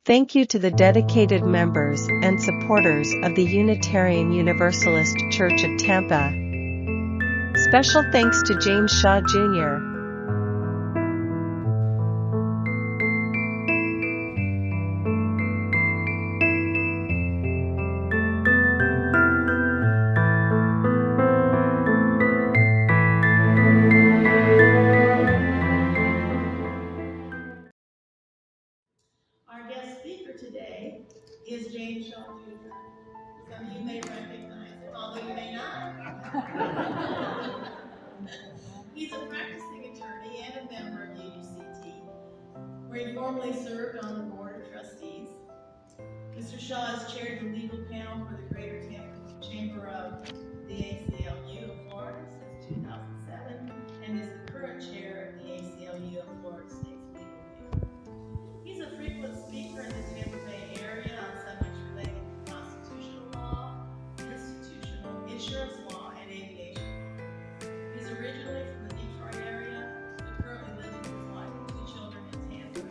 Thank you to the dedicated members and supporters of the Unitarian Universalist Church of Tampa. Special thanks to James Shaw Jr. Our guest speaker today is James Shaw Jr. Some of you may recognize him, although you may not. He's a practicing attorney and a member of UUCT, where he formerly served on the Board of Trustees. Mr. Shaw has chaired the legal panel for the Greater Tampa Chamber of the ACLU of Florida since 2007 and is the current chair of the ACLU of Florida State's Legal Panel. He's a frequent speaker in the Tampa Bay area on subjects related to constitutional law, institutional, insurance law, and aviation law. He's originally from the Detroit area, but currently lives with his wife and 2 children in Tampa,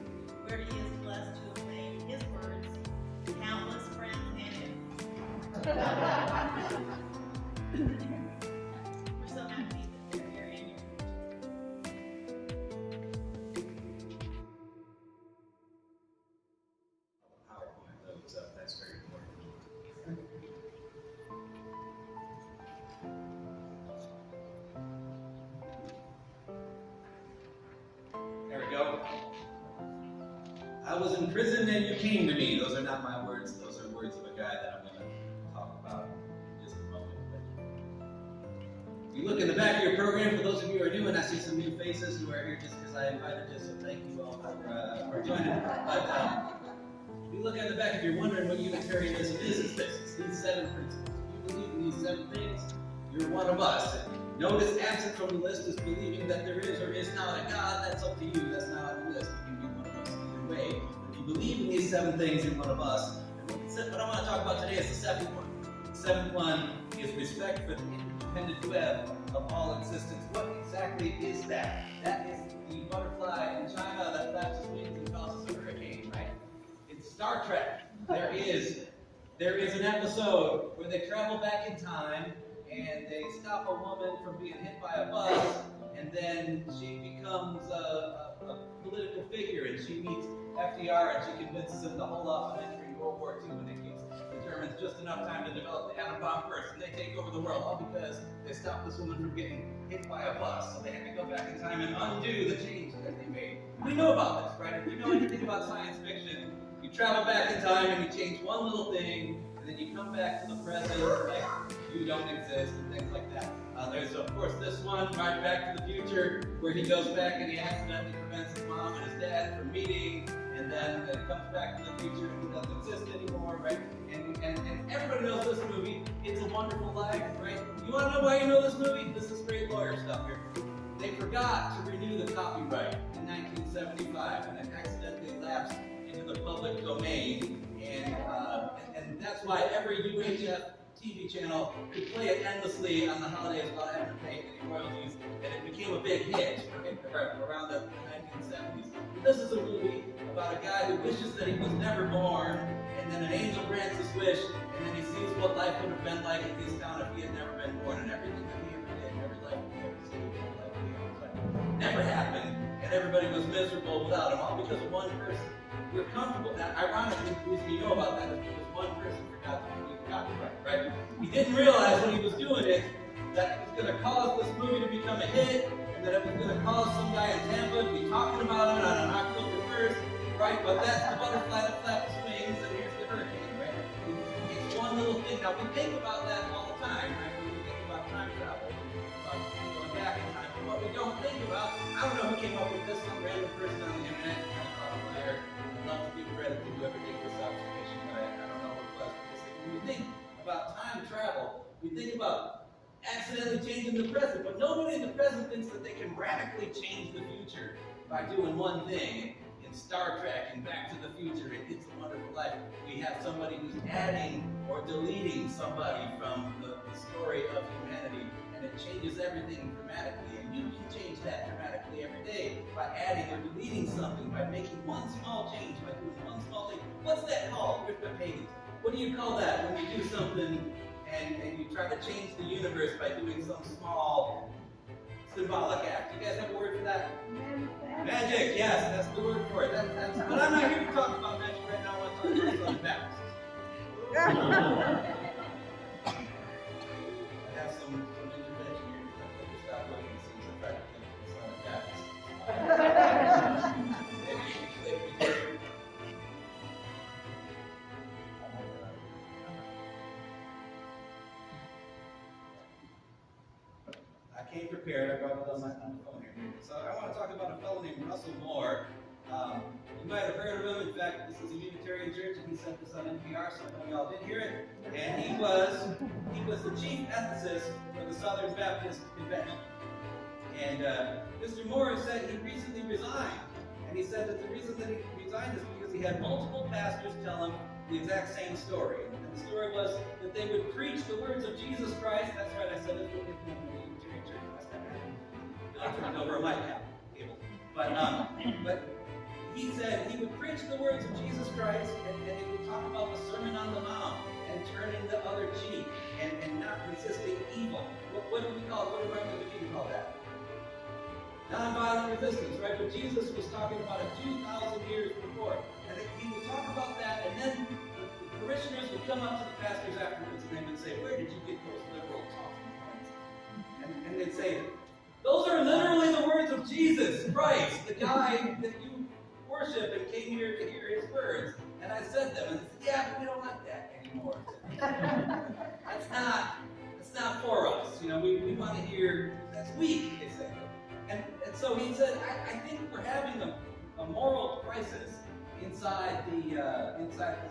where he is blessed to have made, his words, countless friends and enemies. We're so happy that they're here in your That's very important. There we go. I was in prison and you came to me. Those are not my words. Those are words of a guy that I'm going to talk about in just a moment. If you look in the back of your program, for those of you who are new, and I see some new faces who are here just because I invited you, so thank you all for joining. But if you look at the back, if you're wondering what Unitarianism is, it's this. It's these 7 principles. If you believe in these 7 things, you're one of us. Notice absent from the list is believing that there is or is not a God. That's up to you. That's not on the list. You can be one of us either way. If you believe in these 7 things, you're one of us. And what I want to talk about today is the 7th one. The 7th one is respect for the interdependent web of all existence. What exactly is that? That is the butterfly in China that flaps its wings and causes a hurricane, right? In Star Trek, there is an episode where they travel back in time and they stop a woman from being hit by a bus, and then she becomes a political figure, and she meets FDR, and she convinces him to hold off on entering World War II, and it gives the Germans just enough time to develop the atom bomb first, and they take over the world, all because they stopped this woman from getting hit by a bus. So they had to go back in time and undo the change that they made. We know about this, right? If you know anything about science fiction, you travel back in time and you change one little thing, and then you come back to the present, like you don't exist, and things like that. There's, of course, this one, right, Back to the Future, where he goes back and he accidentally prevents his mom and his dad from meeting, and then it comes back to the future and he doesn't exist anymore, right? And everybody knows this movie, It's a Wonderful Life, right? You want to know why you know this movie? This is great lawyer stuff here. They forgot to renew the copyright in 1975, and it accidentally lapsed into the public domain, and that's why every UHF TV channel could play it endlessly on the holidays without having to pay any royalties, and it became a big hit around the 1970s. But this is a movie about a guy who wishes that he was never born, and then an angel grants his wish, and then he sees what life would have been like in his town if he had never been born, and everything that he ever did, every life he ever saved, every life he ever lived, never happened, and everybody was miserable without him, all because of one person. We're comfortable. Now, ironically, the reason you know about that is because one person forgot to renew the copyright, right? He didn't realize when he was doing it that it was going to cause this movie to become a hit, and that it was going to cause some guy in Tampa to be talking about it on October 1st, right? But that's the butterfly that flaps its wings, and here's the hurricane, right? It's one little thing. Now, we think about that all the time, right? When we think about time travel, about going back in time. But what we don't think about, I don't know who came up with this, some random person on the internet, I'd love to give credit to whoever did this observation, but I don't know what it was. When we think about time travel, we think about accidentally changing the present, but nobody in the present thinks that they can radically change the future by doing one thing. In Star Trek and Back to the Future and It's a Wonderful Life, we have somebody who's adding or deleting somebody from the story of humanity, and it changes everything dramatically, and you can change that dramatically every day by adding or deleting something, by making one small change, by doing one small thing. What's pagans. What do you call that when you do something and you try to change the universe by doing some small symbolic act? You guys have a word for that? Magic, yes, that's the word for it. But I'm not here to talk about magic right now. I want to talk about Southern Baptists. I have some intervention here. Stop looking as soon as I try to think of Southern Baptists. Maybe you can click me here. I came prepared. I brought it on my phone here. So I want to talk about a fellow named Russell Moore. You might have heard of him. In fact, this is a Unitarian church, and he sent this on NPR, so some of y'all did hear it. And he was the chief ethicist for the Southern Baptist Convention. And Mr. Moore said he recently resigned. And he said that the reason that he resigned is because he had multiple pastors tell him the exact same story. And the story was that they would preach the words of Jesus Christ. That's right, I said it was in the Unitarian church last time. I turned over a mic cable. But he said he would preach the words of Jesus Christ, and he would talk about the Sermon on the Mount and turning the other cheek and not resisting evil. What do we call it? What did Martin Luther King call that? Nonviolent resistance, right? But Jesus was talking about it 2,000 years before. And he would talk about that, and then the parishioners would come up to the pastors afterwards and they would say, "Where did you get those liberal talking points?" And they'd say, "Those are literally the words of Jesus Christ, the guy that you worship and came here to hear his words." And I said them, and said, "Yeah, but we don't like that anymore." That's not for us. You know, we want to hear, that's weak, they say. And so he said, I think we're having a moral crisis inside the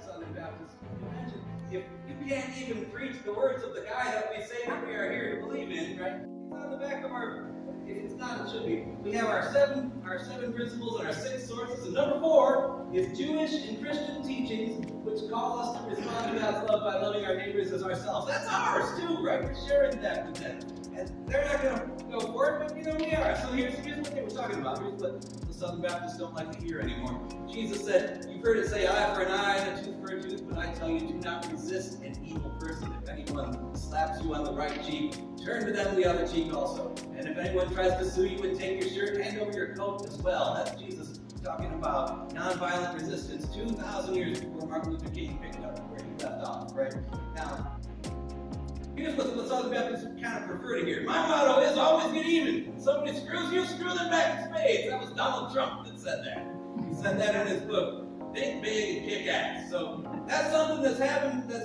Southern Baptist Convention. If you can't even preach the words of the guy that we say that we are here to believe in, right? It's on the back of our, if it's not, it should be. We have our seven principles and our 6 sources. And number 4 is Jewish and Christian teachings, which call us to respond to God's love by loving our neighbors as ourselves. That's ours too, right? We're sharing that with them. And they're not going to go for it, but we are. So here's what they were talking about. Here's what the Southern Baptists don't like to hear anymore. Jesus said, "You've heard it say eye for an eye and a tooth for a tooth, but I tell you, do not resist an evil person. If anyone slaps you on the right cheek, turn to them the other cheek also. And if anyone tries to sue you and take your shirt, hand over your coat as well." That's Jesus talking about nonviolent resistance 2,000 years before Martin Luther King picked up where he left off, right? Now, here's what the Southern Baptists kind of prefer to hear. My motto is always get even. When somebody screws you, screw them back in spades. That was Donald Trump that said that. He said that in his book, Think Big and Kick Ass. So that's something that's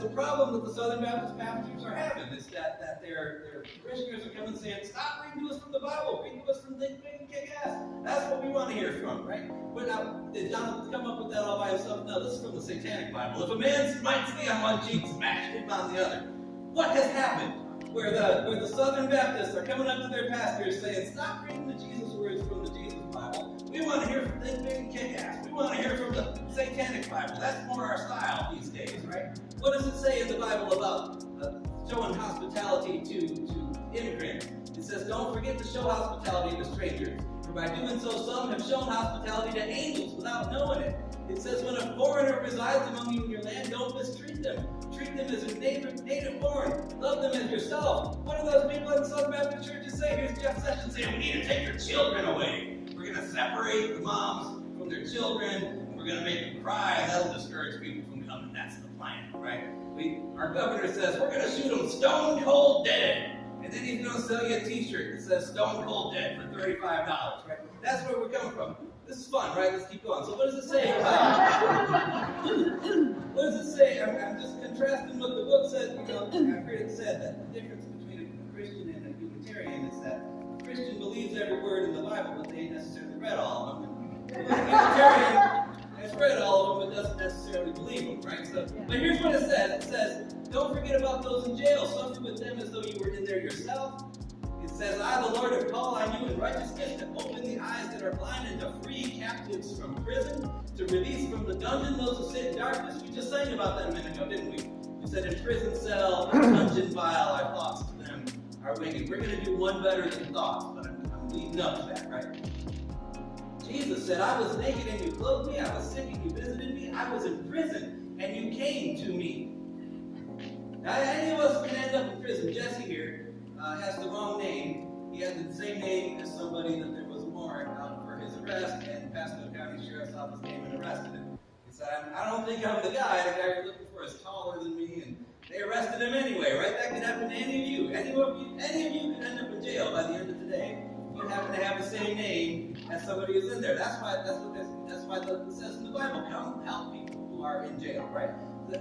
a problem that the Southern Baptist pastors are having, is that their parishioners are coming saying, "Stop reading to us from the Bible, read to us from Think Big and Kick Ass." That's what we want to hear from, right? But now, did Jonathan come up with that all by himself? No, this is from the Satanic Bible. If a man smites thee on one cheek, smash him on the other. What has happened where the Southern Baptists are coming up to their pastors saying, "Stop reading the Jesus words from the Jesus Bible. We want to hear from Think Big and Kick Ass. We want to hear from the Satanic Bible." That's more our style these days, right? What does it say in the Bible about showing hospitality to immigrants? It says, "Don't forget to show hospitality to strangers. For by doing so, some have shown hospitality to angels without knowing it." It says, "When a foreigner resides among you in your land, don't mistreat them. Treat them as a native born. Love them as yourself." What do those people in Southern Baptist churches say? Here's Jeff Sessions saying, "We need to take your children away. We're going to separate the moms from their children, and we're going to make them cry, and that'll discourage people from coming." That's the plan, right? Our governor says, "We're going to shoot them stone cold dead. And then he's going to sell you a t-shirt that says Stone Cold Dead for $35, right? That's where we're coming from. This is fun, right? Let's keep going. So what does it say about what does it say? I'm just contrasting what the book said. I've heard it said that the difference between a Christian and a Unitarian is that a Christian believes every word in the Bible, but they ain't necessarily read all of them. And a Unitarian has read all of them, but doesn't necessarily believe them, right? So, but here's what it says. It says, "Don't forget about those in jail. Suffer with them as though you were in there yourself." It says, "I, the Lord, have called on you in righteousness to open the eyes that are blind and to free captives from prison, to release from the dungeon those who sit in darkness." We just sang about that a minute ago, didn't we? We said, "In prison cell, dungeon vile, our thoughts to them are wicked." We're going to do one better than thoughts, but I'm leading up to that, right? Jesus said, "I was naked and you clothed me. I was sick and you visited me. I was in prison and you came to me. Now, any of us can end up in prison. Jesse here has the wrong name. He had the same name as somebody that there was a warrant out for his arrest, and Pasco County Sheriff's Office came and arrested him. He said, I don't think I'm the guy. The guy you're looking for is taller than me, and they arrested him anyway, right? That could happen to any of you. Any of you could end up in jail by the end of the day. You happen to have the same name as somebody who's in there. That's why it says in the Bible, come help people who are in jail, right?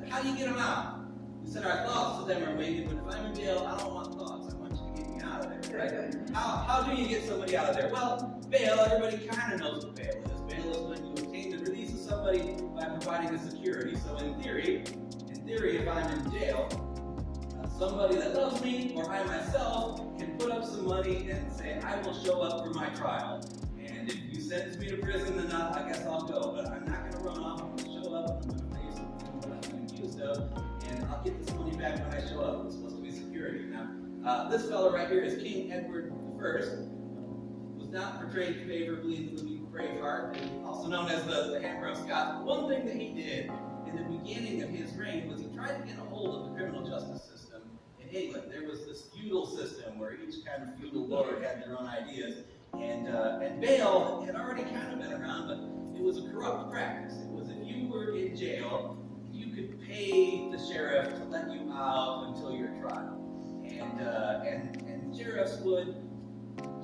How do you get them out? We said our thoughts to them are wicked, but if I'm in jail, I don't want thoughts. I want you to get me out of there, right? How do you get somebody out of there? Well, bail, everybody kind of knows what bail is. Bail is when you obtain the release of somebody by providing a security. So in theory, if I'm in jail, somebody that loves me or I myself can put up some money and say, I will show up for my trial. And if you sentence me to prison, then I guess I'll go. But I'm not going to run off. I'm going to show up. I'm going to face what I'm being accused of. And I'll get this money back when I show up. It's supposed to be security. Now, this fellow right here is King Edward I. Was not portrayed favorably in the movie Braveheart, also known as the Hammer of Scott. One thing that he did in the beginning of his reign was he tried to get a hold of the criminal justice system in England. There was this feudal system where each kind of feudal lord had their own ideas, and bail had already kind of been around, but it was a corrupt practice. It was if you were in jail, you could pay the sheriff to let you out until your trial, and sheriffs would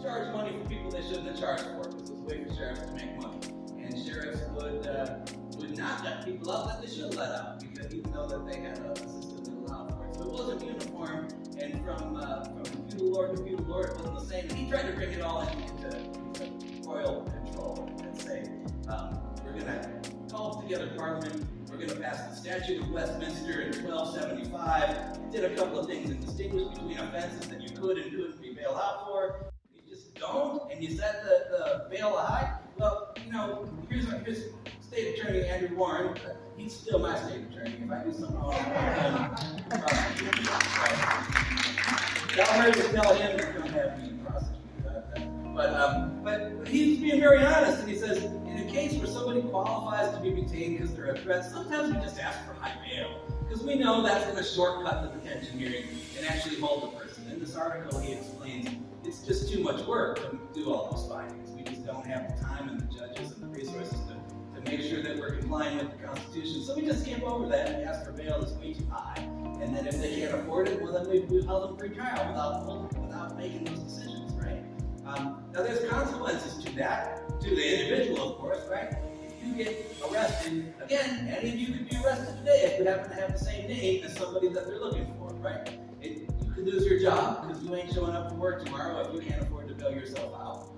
charge money for people they shouldn't have charged for, because it was a way for sheriffs to make money. And sheriffs would not let people out that they should let out, because even though that they had a system that allowed for it. So it wasn't uniform, and from feudal lord to feudal lord, it wasn't the same. And he tried to bring it all into royal control and say, we're going to call together Parliament, we're going to pass the Statute of Westminster in 1275. Did a couple of things and distinguished between offenses that you could and couldn't be bailed out for. You just don't, and you set the bail high. Well, here's State Attorney Andrew Warren. He's still my state attorney. If I do something wrong, I'm prosecuted. Y'all heard me tell him to come have me prosecuted. But he's being very honest, and he says, in a case where somebody qualifies to be detained because they're a threat, sometimes we just ask for high bail, because we know that's going to shortcut the detention hearing and actually hold the person. In this article, he explains it's just too much work to do all those findings. We just don't have the time and the judges and the resources to make sure that we're complying with the Constitution. So we just skip over that and ask for bail that's way too high. And then if they can't afford it, well, then we held them pre-trial without making those decisions, right? Now, there's consequences to that, to the individual, of course, right? If you get arrested, again, any of you could be arrested today if you happen to have the same name as somebody that they're looking for, right? You could lose your job because you ain't showing up for work tomorrow if you can't afford to bail yourself out.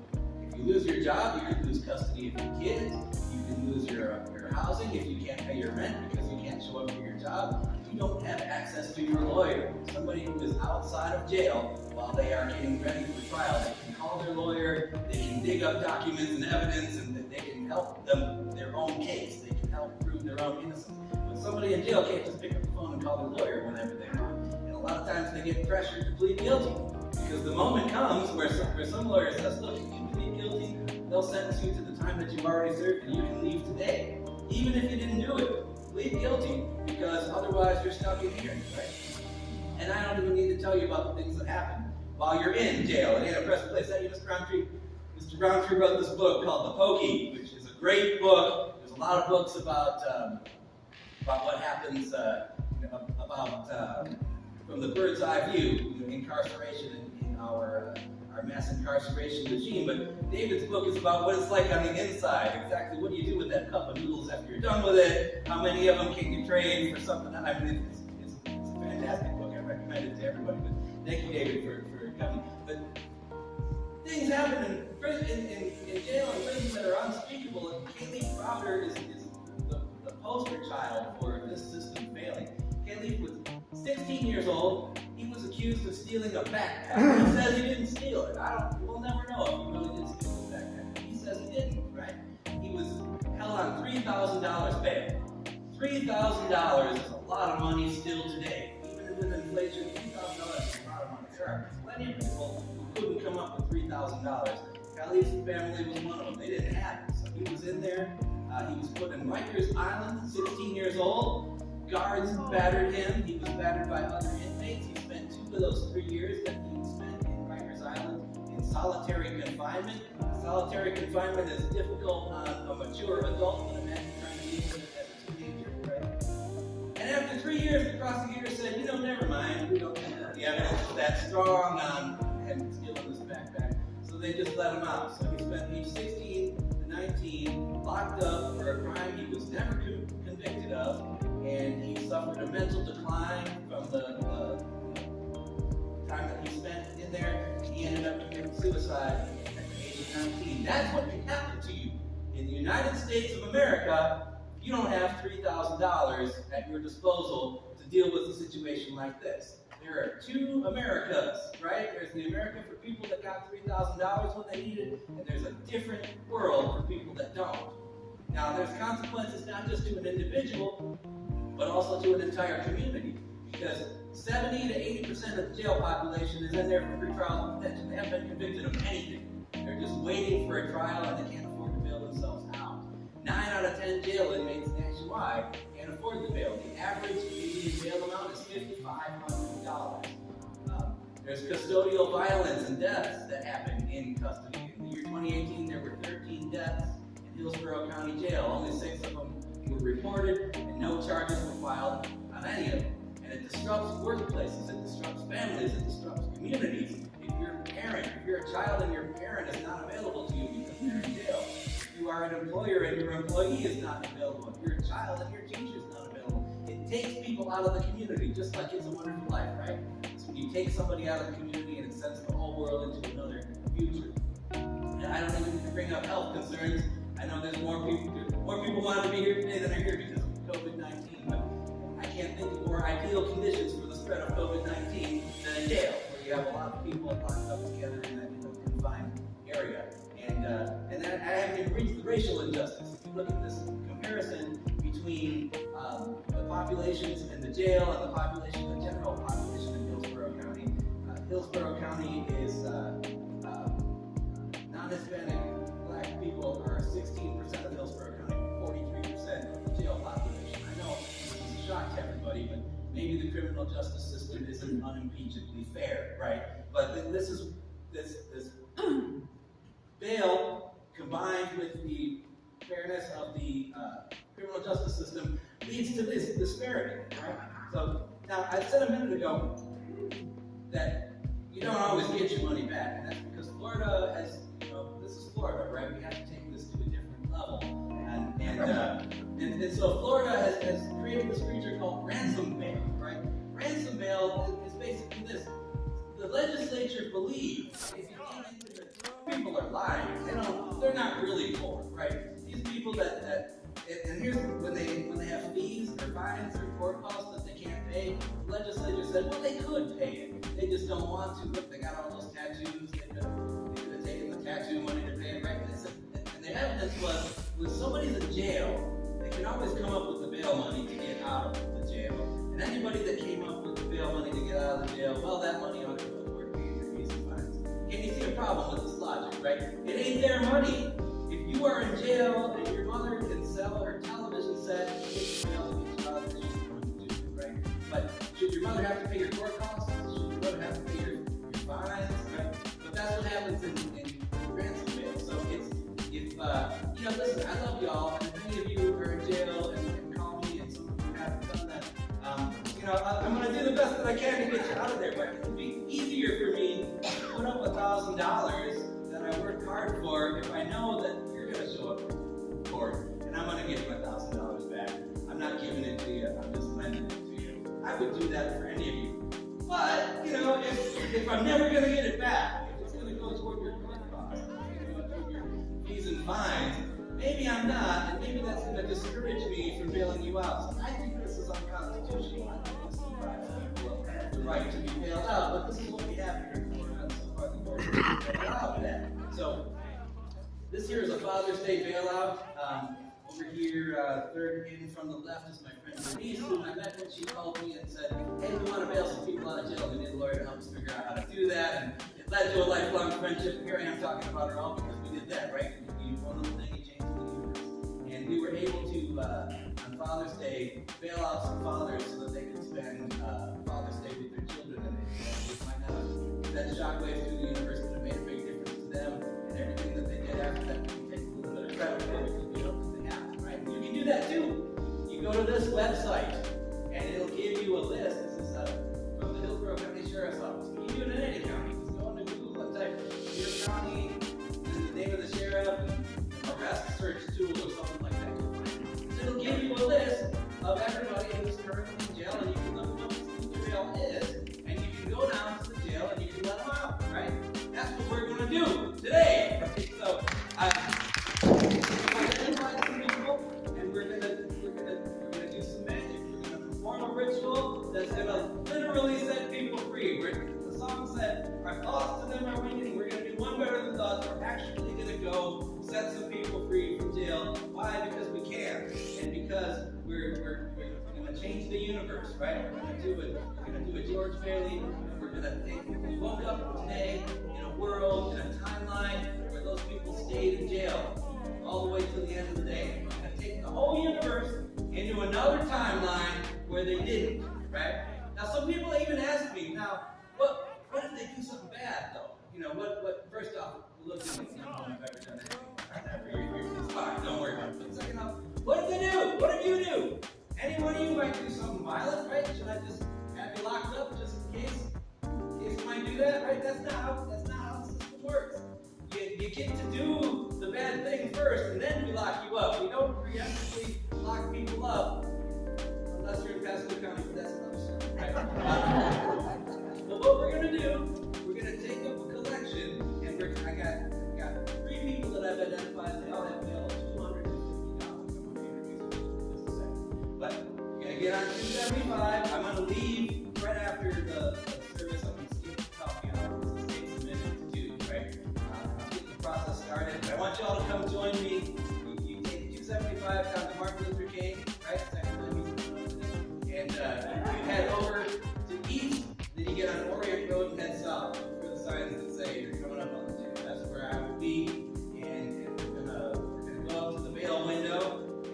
If you lose your job, you could lose custody of your kids. You can lose your housing if you can't pay your rent because you can't show up for your job. You don't have access to your lawyer. Somebody who is outside of jail while they are getting ready for trial, they can call their lawyer, they can dig up documents and evidence, and they can help them their own case. They can help prove their own innocence. But somebody in jail can't just pick up the phone and call their lawyer whenever they want. And a lot of times they get pressured to plead guilty, because the moment comes where some lawyer says, look, if you plead guilty, they'll sentence you to the time that you've already served and you can leave today. Even if you didn't do it, plead guilty, because otherwise you're stuck in here, right? And I don't even need to tell you about the things that happen while you're in jail and in a prison place. Hey, Mr. Roundtree. Mr. Roundtree wrote this book called The Pokey, which is a great book. There's a lot of books about what happens from the bird's eye view, incarceration in our mass incarceration regime. But David's book is about what it's like on the inside. Exactly what do you do with that cup of noodles after you're done with it? How many of them can you trade for something? I mean, it's a fantastic book. I recommend it to everybody. But thank you, David, for coming. But things happen in jail and prisons that are unspeakable. And Kaylee Crowder is the poster child for this system failing. Kaylee was 16 years old. He was accused of stealing a backpack. He says he didn't steal it. We'll never know if he really did steal the backpack. He says he didn't, right? He was held on $3,000 bail. $3,000 is a lot of money still today. Even with inflation, $3,000 is a lot of money. There are plenty of people who couldn't come up with $3,000. Khalif's family was one of them. They didn't have it. So he was in there. He was put in Rikers Island, 16 years old. guards battered him. He was battered by other inmates. He spent 2 of those 3 years that he spent in Rikers Island in solitary confinement. Solitary confinement is difficult on a mature adult, but imagine trying to deal with it as a teenager, right? And after 3 years, the prosecutor said, never mind. We don't think that the evidence is that strong on him stealing this backpack. So they just let him out. So he spent age 16 to 19 locked up for a crime he was never convicted of, and he suffered a mental decline from the time that he spent in there. He ended up committing suicide at the age of 19. That's what can happen to you. In the United States of America, you don't have $3,000 at your disposal to deal with a situation like this. There are 2 Americas, right? There's the America for people that got $3,000 when they needed it, and there's a different world for people that don't. Now, there's consequences not just to an individual, but also to an entire community, because 70 to 80% of the jail population is in there for pretrial detention. They haven't been convicted of anything. They're just waiting for a trial, and they can't afford to bail themselves out. 9 out of 10 jail inmates nationwide can't afford the bail. The average median bail amount is $5,500. There's custodial violence and deaths that happen in custody. In the year 2018, there were 13 deaths in Hillsborough County Jail. Only 6 of them were reported, and no charges were filed on any of them. And it disrupts workplaces, it disrupts families, it disrupts communities. If you're a parent, if you're a child and your parent is not available to you because they're in jail, if you are an employer and your employee is not available, if you're a child and your teacher is not available, it takes people out of the community, just like It's a Wonderful Life, right? It's when you take somebody out of the community and it sends the whole world into another future. And I don't even need to bring up health concerns. I know there's more people wanted to be here today than are here because of COVID-19, but I can't think of more ideal conditions for the spread of COVID-19 than a jail, where you have a lot of people locked up together in a confined area. And that, I haven't even reached the racial injustice. If you look at this comparison between the populations in the jail and the general population in Hillsborough County. Hillsborough County is non-Hispanic black people are 16% of Hillsborough County, 43% of the jail population. I know this is a shock to everybody, but maybe the criminal justice system isn't unimpeachably fair, right? But this bail, combined with the fairness of the criminal justice system, leads to this disparity, right? So, now, I said a minute ago that you don't always get your money back, and that's because Florida has, this is Florida, right? We have to take this to a different level. And so Florida has created this creature called ransom bail, right? Ransom bail is basically this. The legislature believes if you came into the people are lying. They're not really poor, right? These people and here's when they have fees or fines or court costs that they can't pay, the legislature said, well, they could pay it. They just don't want to. Look, they got all those tattoos. They could have taken the tattoo money to pay it, right? And the evidence was, when somebody's in jail, they can always come up with the bail money to get out of the jail. And anybody that came up with the bail money to get out of the jail, well, that money ought to go toward paying their fees and fines. Can you see a problem with this logic, right? It ain't their money. If you are in jail and your mother can sell her television set, she's going to do it, right? But should your mother have to pay your court costs? Should your mother have to pay your fines, right? But that's what happens in ransom bail. So listen, I love y'all, and if any of you are in jail and call me, and some of you haven't done that, I'm going to do the best that I can to get you out of there. But it would be easier for me to put up $1,000 that I worked hard for if I know that you're going to show up in court and I'm going to give you $1,000 back. I'm not giving it to you, I'm just lending it to you. I would do that for any of you. But, if I'm never going to get it back, if it's going to go toward your court costs, toward your fees and fines, maybe I'm not, and maybe that's going to discourage me from bailing you out. So I think this is unconstitutional. I think this deprives people of the right to be bailed out, but this is what we have here in Florida, and so far the court has allowed that. So, this here is a Father's Day bailout. Over here, third in from the left is my friend Denise, who I met when she called me and said, hey, we want to bail some people out of jail. We need a lawyer to help us figure out how to do that. And it led to a lifelong friendship. Here I am talking about her all because we did that, right? We one little thing, it changed the universe. And we were able to, on Father's Day, bail out some fathers so that they can spend Father's Day with their children, and they might not have that shockwave through the universe that have made a big difference to them, and everything that they did after that, we take a little bit of credit for because we don't because they have, right? You can do that too. You go to this website, and it'll give you a list. This is from the Hillsborough County Sheriff's Office. You can do it in any county. Just go into Google and type your county, the name of the sheriff, and arrest search tool or something like that. It'll give you a list of everybody who's currently in jail, and you can look them up and see who the jail is, and you can go down to the jail and you can let them out, right? That's what we're going to do today. Right? So identify some people, and we're gonna do some magic. We're gonna perform a ritual that's gonna literally set people free. The song said, "Our thoughts to them are winging." We're gonna do one better than thoughts. We're actually gonna go set some people free from jail. Why? Because we can, and because we're going to change the universe, right? We're going to do a George Bailey. We're going to think we woke up today in a world, in a timeline where those people stayed in jail all the way till the end of the day. We're going to take the whole universe into another timeline where they didn't, right? Now, some people even ask me, now, what if they do something bad, though? You know, what first off, look at me, I've ever done anything. It's fine, don't worry about it. But second off, what if they do? What if you do? Any one of you might do something violent, right? Should I just have you locked up just in case you might do that, right? That's not how the system works. You get to do the bad thing first, and then we lock you up. We don't preemptively lock people up, unless you're in Pasco County, but that's another story, right? But what we're going to do, we're going to take up a collection, and I got 3 people that I've identified. They all have bail of $250. I'm going to introduce them in just a second. But we're going to get on 275. I'm going to leave right after the service. I'm going to skip the coffee hour. This takes a minute to do, right? I'll get the process started. I want you all to come join me. You take 275 down to Martin Luther King, right? And you head over to east. Then you get on Orient Road and head south. Look for the signs that say you're coming up on the jail. That's where I will be. And we're gonna go up to the bail window,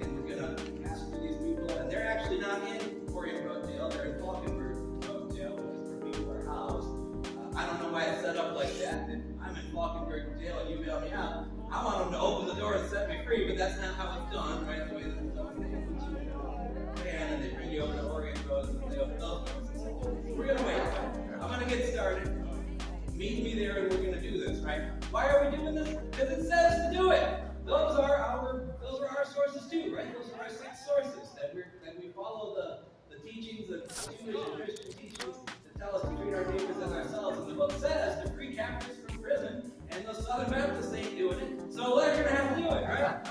and we're gonna ask for these people. And they're actually not in Orient Road Jail. They're in Falkenberg Road Jail, which is where people are housed. I don't know why it's set up like that. If I'm in Falkenberg Jail and you bail me out, I want them to open the door and set me free. But that's not how it's done, right? The way that it's done, they put you in a van and they bring you over to Orient Road and they open those doors. We're going to wait. I'm going to get started. Meet me there and we're going to do this, right? Why are we doing this? Because it says to do it. Those are our sources too, right? Those are our 6 sources that we follow the teachings of Jewish and Christian teachings that tell us to treat our neighbors as ourselves. And the book says to free captives from prison, and those Southern Baptists ain't doing it. So we're going to have to do it, right?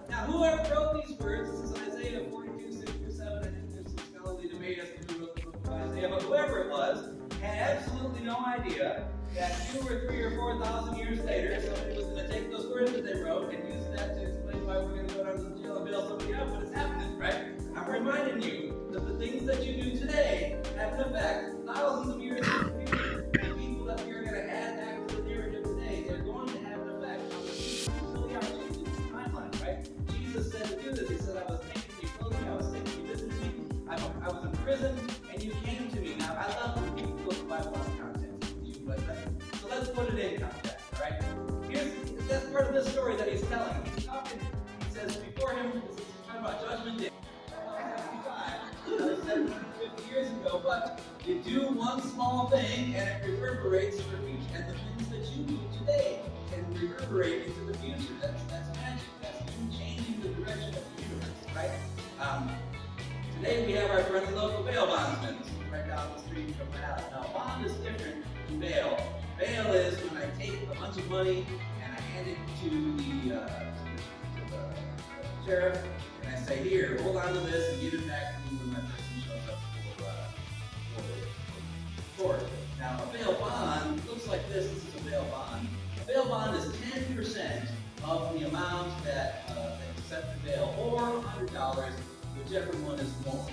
Now, whoever wrote these words, this is Isaiah 42:6-7. I think there's some scholarly debate as to who wrote the book of Isaiah, but whoever it was had absolutely no idea that 2 or 3 or 4,000 years later, somebody was going to take those words that they wrote and use that to explain why we're going to go down to the jail and bail somebody out, but it's happening, right? I'm reminding you that the things that you do today have an effect thousands of years in the future. The people that we are going to add back to the narrative today, they're going to have an effect on the people who really are changing this timeline, right? Jesus said to do this. He said, I was naked and you clothed me, I was sick and you visited me, I was in prison and you came to me. Now, I love when people put the Bible in context with you, but so let's put it in context, all right? That's part of this story that he's telling. He's talking, he says, before him, he's talking about Judgment Day. 750 years ago, but you do one small thing and it reverberates for future. And the things that you do today can reverberate into the future. That's magic. That's you changing the direction of the universe, right? Today we have our friendly local bail bondsman right down the street from the house. Now, bond is different from bail. Bail is when I take a bunch of money and I hand it to the sheriff and I say, here, hold on to this and give it back to me when my person shows up for court. Now, a bail bond looks like this. This is a bail bond. A bail bond is 10% of the amount that you set for bail, or $100, whichever one is more.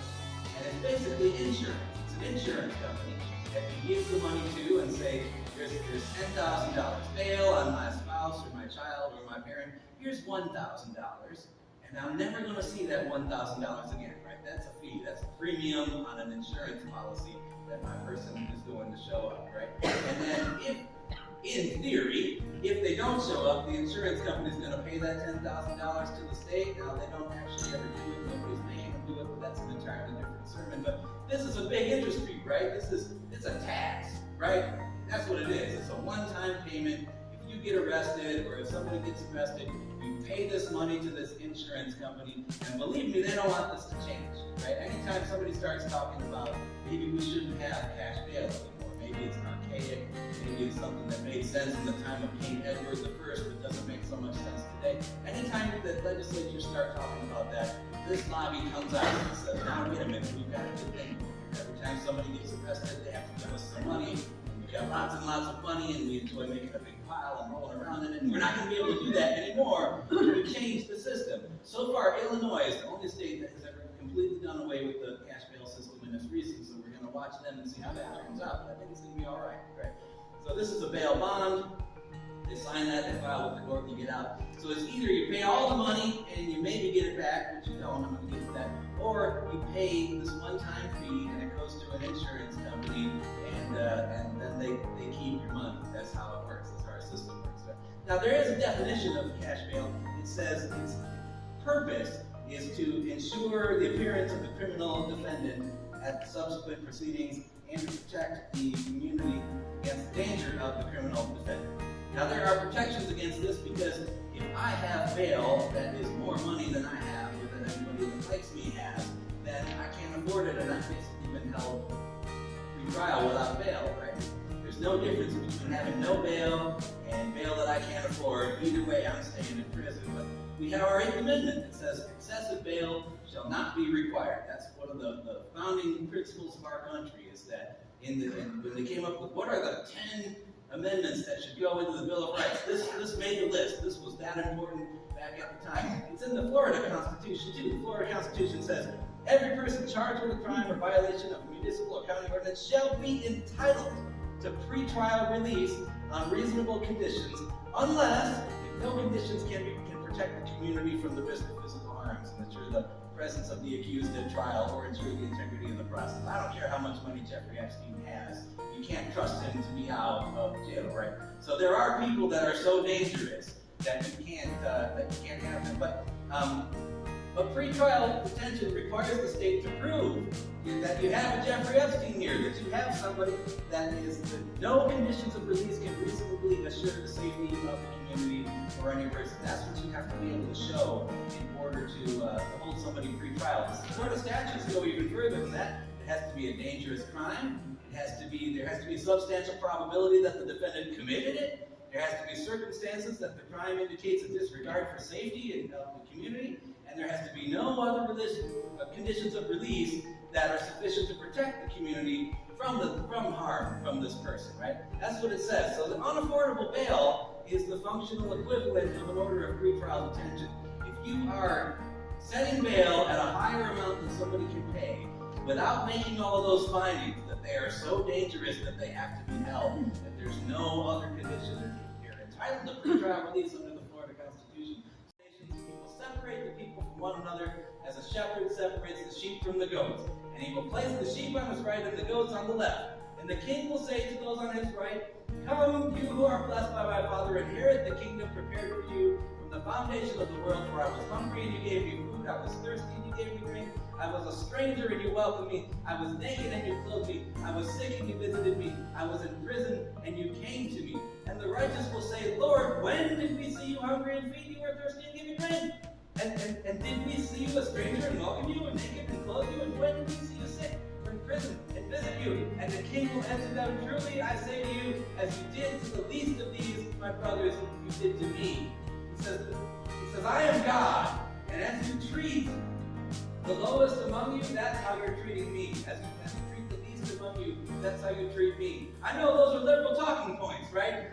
And it's basically insurance. It's an insurance company that you give the money to and say, there's $10,000 bail on my spouse or my child or my parent. Here's $1,000. and I'm never going to see that $1,000 again, right? That's a fee. That's a premium on an insurance policy that my person is going to show up, right? And then in theory, if they don't show up, the insurance company is going to pay that $10,000 to the state. Now, they don't actually ever do it. Nobody's making them do it, but that's an entirely different sermon. But this is a big industry, right? It's a tax, right? That's what it is. It's a one-time payment. If you get arrested or if somebody gets arrested, you pay this money to this insurance company, and believe me, they don't want this to change, right? Anytime somebody starts talking about maybe we shouldn't have cash bail anymore, maybe it's archaic, maybe it's something that made sense in the time of King Edward I, but doesn't make so much sense today. Anytime that legislatures start talking about that, this lobby comes out and says, now wait a minute, we've got a good thing. Every time somebody gets arrested, they have to give us some money. We've got lots and lots of money, and we enjoy making a big pile and rolling around in it. And we're not going to be able to do that anymore. We changed the system. So far, Illinois is the only state that has ever completely done away with the cash bail system in its recent. So we're going to watch them and see how that turns out. But I think it's going to be all right, right? So this is a bail bond. They sign that, they file with the court, and you get out. So it's either you pay all the money and you maybe get it back, which you don't, I'm going to get to that, or you pay this one-time fee and it goes to an insurance company, and then they keep your money. That's how it works. That's how our system works. Right? Now there is a definition of cash bail. It says its purpose is to ensure the appearance of the criminal defendant at subsequent proceedings and to protect the community against the danger of the criminal defendant. Now there are protections against this because if I have bail that is more money than I have or than anybody that likes me has, then I can't afford it and I've basically been held pre-trial without bail, right? There's no difference between having no bail and bail that I can't afford. Either way, I'm staying in prison. But we have our 8th Amendment that says excessive bail shall not be required. That's one of the founding principles of our country, is that when they came up with what are the 10 amendments that should go into the Bill of Rights, this made the list. This was that important back at the time. It's in the Florida Constitution too. The Florida Constitution says, every person charged with a crime or violation of a municipal or county ordinance shall be entitled to pretrial release on reasonable conditions, unless if no conditions can protect the community from the risk of physical harms and ensure the presence of the accused at trial or ensure the integrity of the process. I don't care how much money Jeffrey Epstein has. You can't trust him to be out of jail, right? So there are people that are so dangerous that you can't have them. But pretrial detention requires the state to prove that you have a Jeffrey Epstein here, that you have somebody that no conditions of release can reasonably assure the safety of the community or any person. That's what you have to be able to show in order to hold somebody pre-trial. The Florida statutes go even further than that. It has to be a dangerous crime. There has to be a substantial probability that the defendant committed it. There has to be circumstances that the crime indicates a disregard for safety and the community, and there has to be no other conditions of release that are sufficient to protect the community from harm from this person, right? That's what it says. So the unaffordable bail is the functional equivalent of an order of pretrial detention. If you are setting bail at a higher amount than somebody can pay, without making all of those findings that they are so dangerous that they have to be held, that there's no other condition, you're entitled to pretrial release under the Florida Constitution. He will separate the people from one another as a shepherd separates the sheep from the goats. And he will place the sheep on his right and the goats on the left. And the king will say to those on his right, come, you who are blessed by my Father, inherit the kingdom prepared for you from the foundation of the world. For I was hungry and you gave me food, I was thirsty and you gave me drink. I was a stranger and you welcomed me. I was naked and you clothed me. I was sick and you visited me. I was in prison and you came to me. And the righteous will say, Lord, when did we see you hungry and feed you, or thirsty and give you drink? And did we see you a stranger and welcome you, and naked and clothe you? And when did we see you sick or in prison and visit you? And the king will answer them, truly I say to you, as you did to the least of these, my brothers, you did to me. He says, I am God, and as you treat the lowest among you, that's how you're treating me. As you treat the least among you, that's how you treat me. I know those are liberal talking points, right?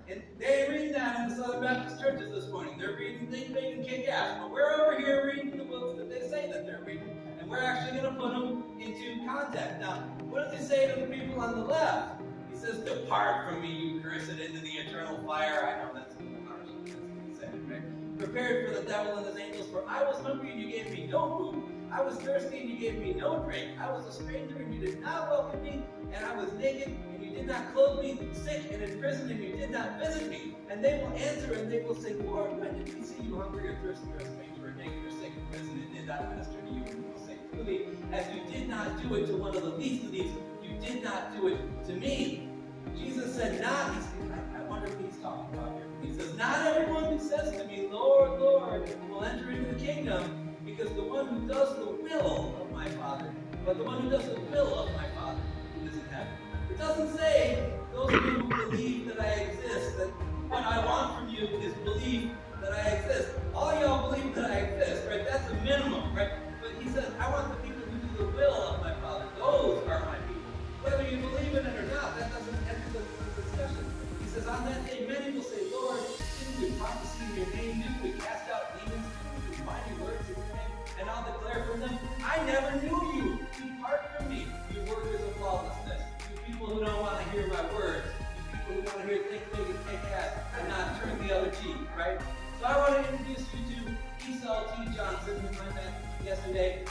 And they ain't reading that in the Southern Baptist churches this morning. They're reading Think Big and Kick Ass. But we're over here reading the books that they say that they're reading. And we're actually going to put them into context. Now, what does he say to the people on the left? He says, depart from me, you cursed, into the eternal fire. I know that's a little harsh. That's what he said, right? prepared for the devil and his angels. For I was hungry and you gave me no food. I was thirsty and you gave me no drink. I was a stranger and you did not welcome me. And I was naked and you did not clothe me, sick and in prison and you did not visit me. And they will answer and they will say, Lord, when did we see you hungry or thirsty or a stranger or naked or sick in prison and did not minister to you? And you will say, truly, as you did not do it to one of the least of these, you did not do it to me. Jesus said, I wonder what he's talking about here. He says, not everyone who says to me, Lord, Lord, will enter into the kingdom, because the one who does the will of my Father, but the one who does the will of my Father who is in heaven. It doesn't say those of you who believe that I exist, that what I want from you is believe that I exist. All y'all believe that I exist, right? That's a minimum, right? But he says, I want the people who do the will of my Father. Those are my people. Whether you believe in it or not, that doesn't enter the discussion. He says, on that day, many will say, Lord, didn't we prophesy in your name? Didn't we cast out demons? Didn't we do mighty works in your name? And I'll declare from them, I never knew you. Depart from me, you workers of lawlessness. You people who don't want to hear my words. You people who want to hear think big and take ass and not turn the other cheek, right? So I want to introduce you to Esau T. Johnson, whom I met yesterday.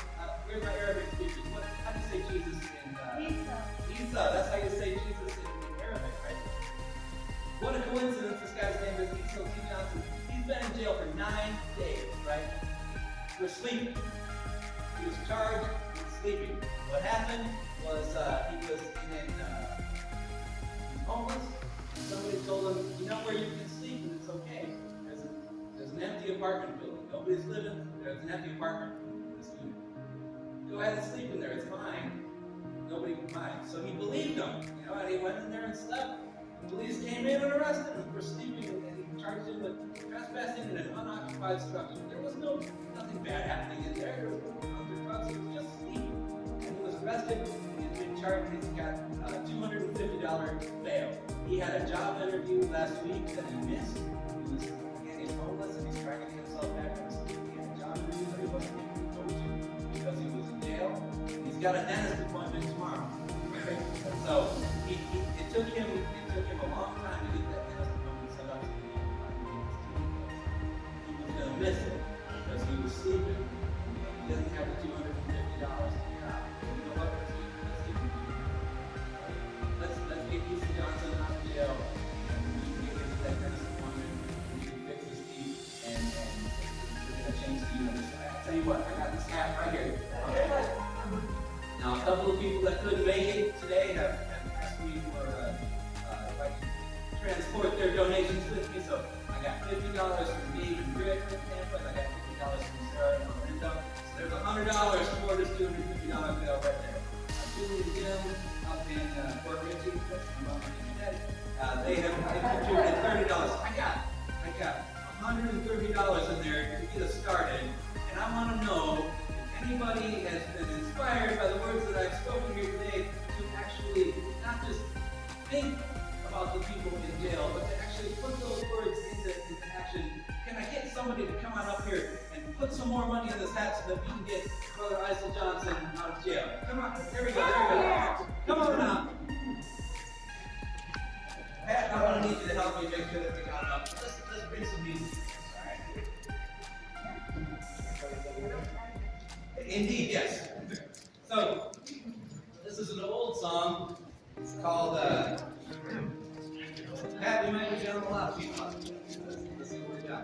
Where's my Arabic speakers? How do you say Jesus in Esau? That's how you say Jesus in Arabic, right? What a coincidence, this guy's name is Esau T. Johnson. He's been in jail for 9 days, right? For sleeping. He was charged with sleeping. What happened was he was homeless. Somebody told him, you know where you can sleep and it's okay. There's an empty apartment building. Nobody's living. There's an empty apartment. Go ahead and sleep in there. It's fine. Nobody can mind. So he believed him, and he went in there and slept. The police came in and arrested him for sleeping, and he charged him with trespassing in an unoccupied structure. There was nothing bad happening in there. There was no drugs. He was just sleeping. And he was arrested. He's been charged. He's got $250 bail. He had a job interview last week that he missed. He's homeless and he's trying to get himself back on his feet. He had a job interview that he wasn't able to go to because he was in jail. He's got a dentist appointment tomorrow. So it took him a long time to get that dentist appointment set up. He was going to miss it because he was sleeping. He doesn't have the $250 to get out. You know what? Let's get Esau Johnson out of jail and we can get to that dentist appointment. We can fix his teeth and we're going to change the universe. I'll tell you what, I got this hat right here. Okay. Now, a couple of people that couldn't make it today have asked me for if I can transport their donations with me. So I got $50 from Dave and Rick in Tampa, and I got $50 from Sarah and Orlando. So there's $100 for this $250 bill right there. Julie and Jim up in Fort Ritchie, that's my mom and daddy. They have contributed $30. I got $130 in there to get us started, and I want to know if anybody has been inspired by the words that I've spoken here today to actually not just think about the people in jail, but to actually put those words into action. Can I get somebody to come on up here and put some more money in this hat so that we can get Brother Esau Johnson out of jail? Come on, there we go. Come on now. Pat, I want to need you to help me make sure that we got it up. Let's bring some music. Indeed, yes. So, this is an old song. It's called, Pat, we might be down a lot of people. Let's see what we got.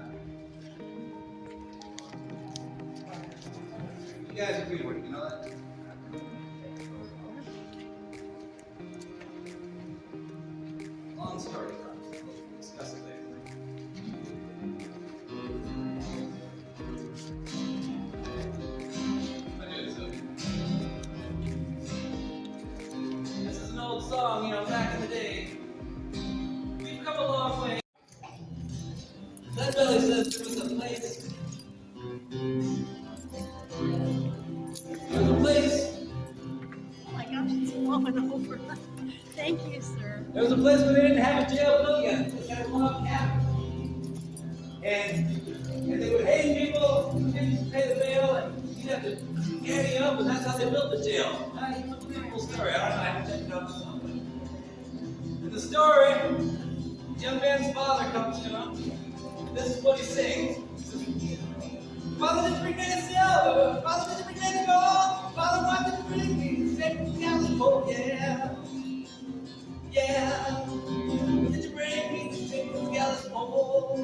You guys agree with it, you know that? Long story. We'll discuss it later. Song, back in the day, we've come a long way. That belly says there was a place. There was a place. Oh my gosh, it's blowing over. Thank you, sir. There was a place where they didn't have a jail built yet. They had a log cabin. And they would hang people who didn't pay the bail, and you'd have to ante up, and that's how they built the jail. It's a beautiful story. I don't know, I haven't checked it out myself. In the story, the young man's father comes to him. This is what he sings. He Father, did you bring me the silver? Father, did you bring me the gold? Father, what did you bring me? Straight from the gallows pole, yeah. Yeah. Did you bring me straight from the gallows pole?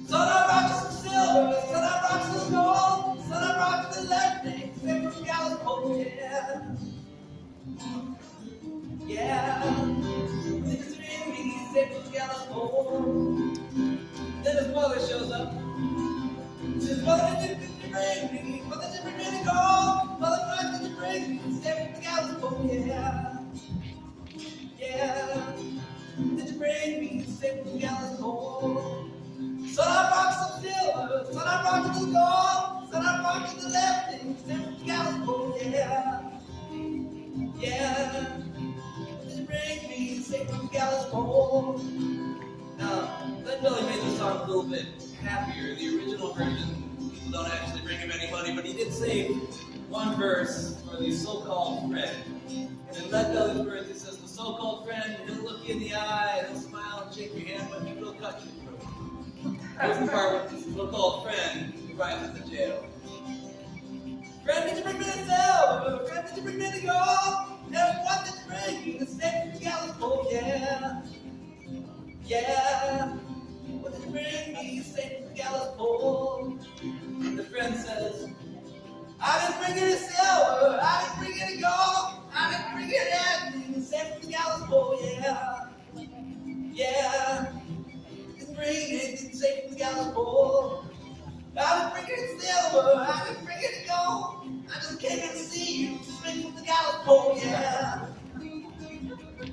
Son of rocks and silver, son of rocks and gold, son of rocks and lightning, straight from the gallows pole, yeah. Yeah. Did you bring me straight from the gallows pole? Then his mother shows up. She says, Mother, did you bring me? Mother, did you bring me the gold? Mother, what did you bring me? Straight from the gallows pole, yeah. Yeah. Did you bring me straight from the gallows pole? Son of rocks and silver, son of rocks and gold, son of rocks and the lefting, straight from the gallows pole, yeah. Yeah. Did you bring me straight from the gallows pole? Now, Glenn Billy made the song a little bit happier. The original version, people don't actually bring him any money, but he did save one verse for the so-called friend. And in Glenn Billy's verse, it says, the so-called friend, he'll look you in the eye, he'll smile and shake your hand, but he will cut your throat. Here's the part with the so-called friend who arrives at the jail. Friend, did you bring me the silver? Friend, did you bring me the gold? And what did you bring me? The stake from the gallows pole, yeah. Yeah. What did you bring me? Stake from the gallows pole. And the friend says, I didn't bring you the silver. I didn't bring you the gold. I didn't bring you anything. The stake from the gallows pole, yeah. Yeah. Didn't bring anything safe from the gallows pole. I didn't bring you the silver. I didn't bring you the gold. I just came in to see you straight from the gallows pole, yeah.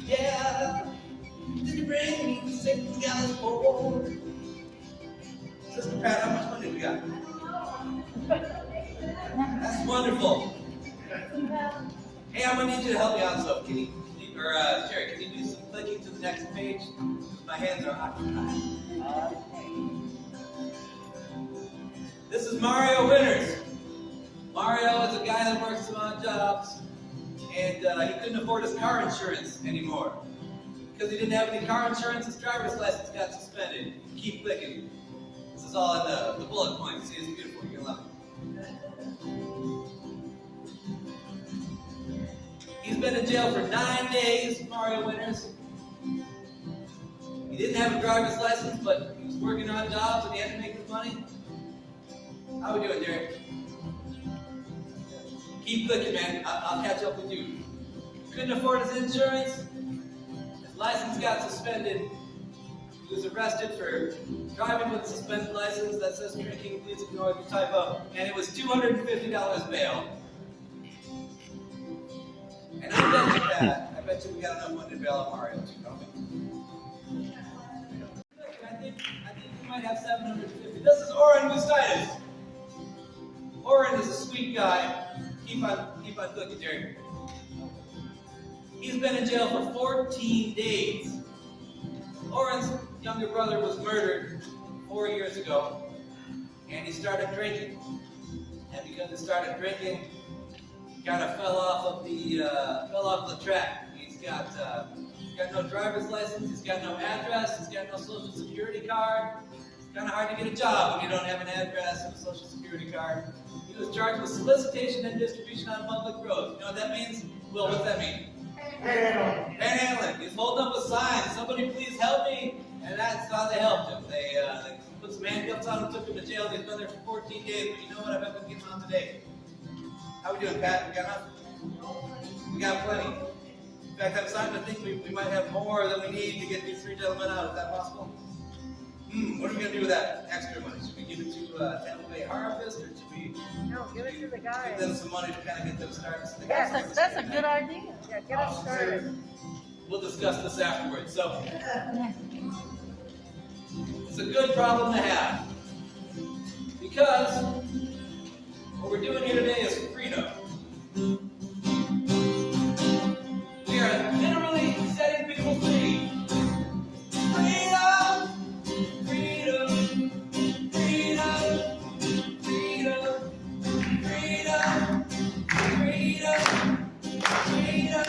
Yeah. Did you bring me straight from the gallows pole? Sister Pat, how much money we got? That's wonderful. Hey, I'm gonna need you to help me out. So, Jerry, can you do some clicking to the next page? My hands are occupied. This is Mario Winters. Mario is a guy that works some odd jobs, and he couldn't afford his car insurance anymore. Because he didn't have any car insurance, his driver's license got suspended. Keep clicking. This is all in the bullet points. See, it's beautiful. You're gonna love it. He's been in jail for 9 days, Mario Winters. He didn't have a driver's license, but he was working on jobs and he had to make his money. How we doing, Derek? Keep clicking, man. I'll catch up with you. Couldn't afford his insurance. His license got suspended. He was arrested for driving with a suspended license that says drinking. Please ignore the typo. And it was $250 bail. And I bet you we got enough money to bail out Mario too, don't we? I think we might have 750. This is Oren Gustitis. Oren is a sweet guy. Keep on clicking, Jerry. He's been in jail for 14 days. Oren's younger brother was murdered 4 years ago, and he started drinking. And because he started drinking, he kind of fell off the track. He's got no driver's license. He's got no address. He's got no social security card. It's kind of hard to get a job when you don't have an address and a social security card. He was charged with solicitation and distribution on public roads. You know what that means? Will, what's that mean? Panhandling. He's holding up a sign. Somebody please help me. And that's how they helped him. They put some handcuffs on him, took him to jail. He's been there for 14 days. But you know what? I bet we can get him out today. How we doing, Pat? We got enough? We got plenty. In fact, I'm starting to think we might have more than we need to get these three gentlemen out. Is that possible? What are we going to do with that extra money? Should we give it to Tampa Bay Harvest, or should we? No, give it to the guys. Give them some money to kind of get them started. That's a good idea. Yeah, get us started. We'll discuss this afterwards. So, it's a good problem to have, because what we're doing here today is freedom. We are literally setting people free. Freedom, freedom, freedom, freedom, freedom, freedom, freedom,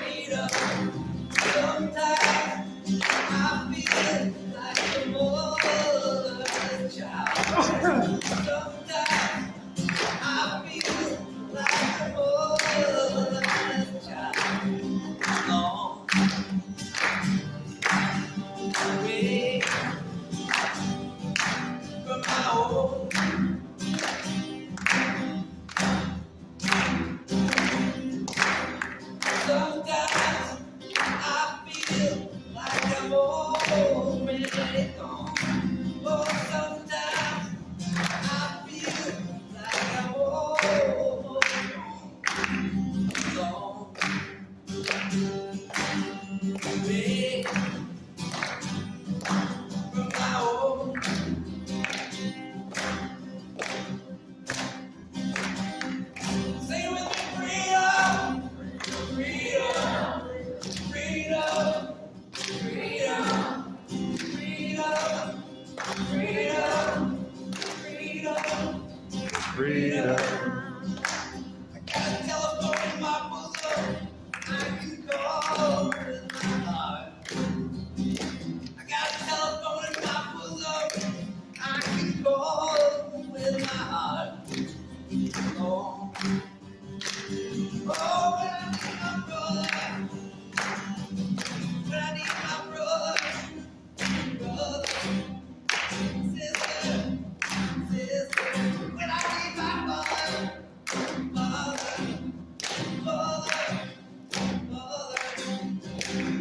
freedom. Sometimes I feel like the more home. Oh, when I need my brother, when I need my brother, sister, when I need my mother,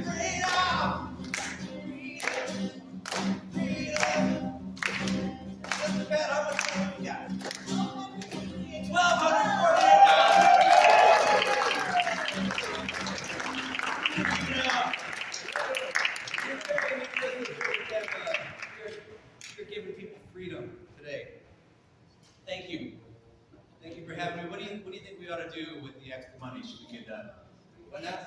freedom, freedom. Mr. Pat, how much time we got? You're giving people freedom today. Thank you. Thank you for having me. What do you think we ought to do with the extra money? Should we get what now?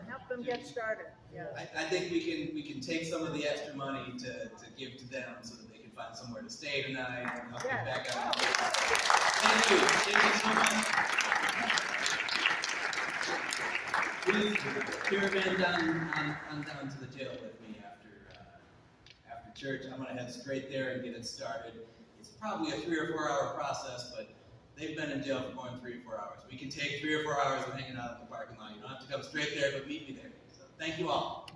Help them get started. Yeah. I think we can take some of the extra money to give to them so that they can find somewhere to stay tonight and help get back out. Thank you. Thank you so much. Please caravan down to the jail with me after church. I'm gonna head straight there and get it started. It's probably a 3 or 4 hour process, but they've been in jail for more than 3 or 4 hours. We can take 3 or 4 hours of hanging out in the parking lot. You don't have to come straight there, but meet me there. So thank you all.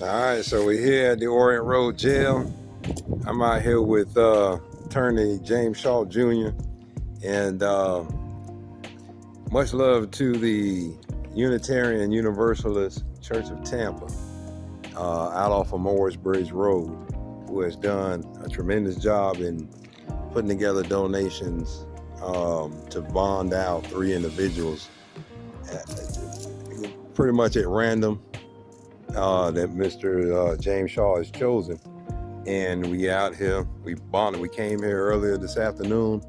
All right, so we're here at the Orient Road Jail. I'm out here with attorney James Shaw Jr. and much love to the Unitarian Universalist Church of Tampa out off of Morris Bridge Road, who has done a tremendous job in putting together donations to bond out 3 individuals pretty much at random that Mr. James Shaw has chosen. And we out here, we came here earlier this afternoon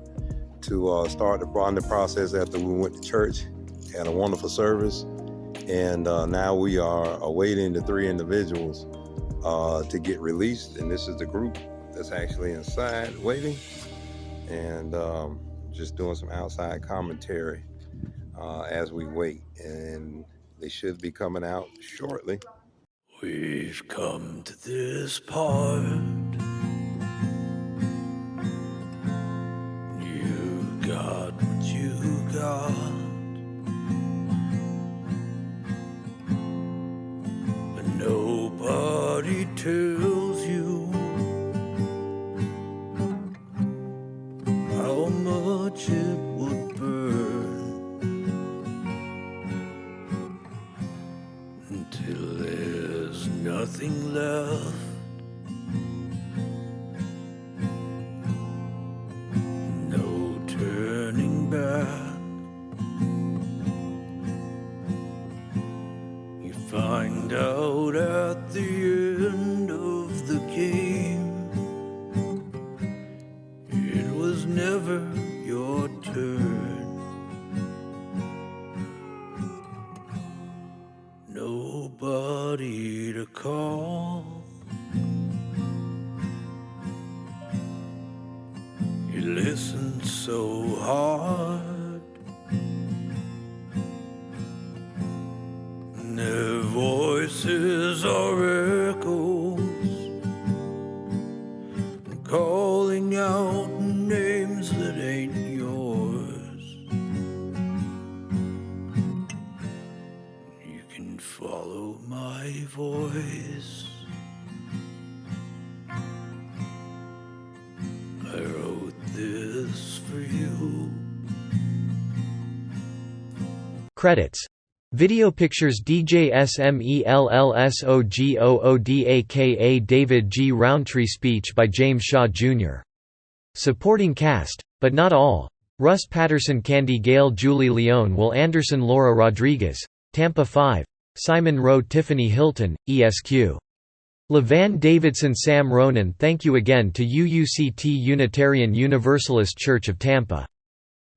to start the bonding process after we went to church, had a wonderful service. And now we are awaiting the 3 individuals to get released. And this is the group that's actually inside waiting and just doing some outside commentary as we wait. And they should be coming out shortly. We've come to this part. You got what you got, but nobody tells you how much it would burn until there's nothing left. No turning back. You find out at the end of the game, it was never your turn. Nobody to call. You listen so hard, and their voices are echoes, calling out names that ain't yours. You can follow my voice. I wrote this for you. Credits. Video pictures DJ SMELLSOGOOD aka David G. Roundtree. Speech by James Shaw Jr. Supporting cast, but not all: Russ Patterson, Candy Gale, Julie Leone, Will Anderson, Laura Rodriguez, Tampa 5, Simon Rowe, Tiffany Hilton, ESQ. LeVan Davidson, Sam Ronan. Thank you again to UUCT Unitarian Universalist Church of Tampa.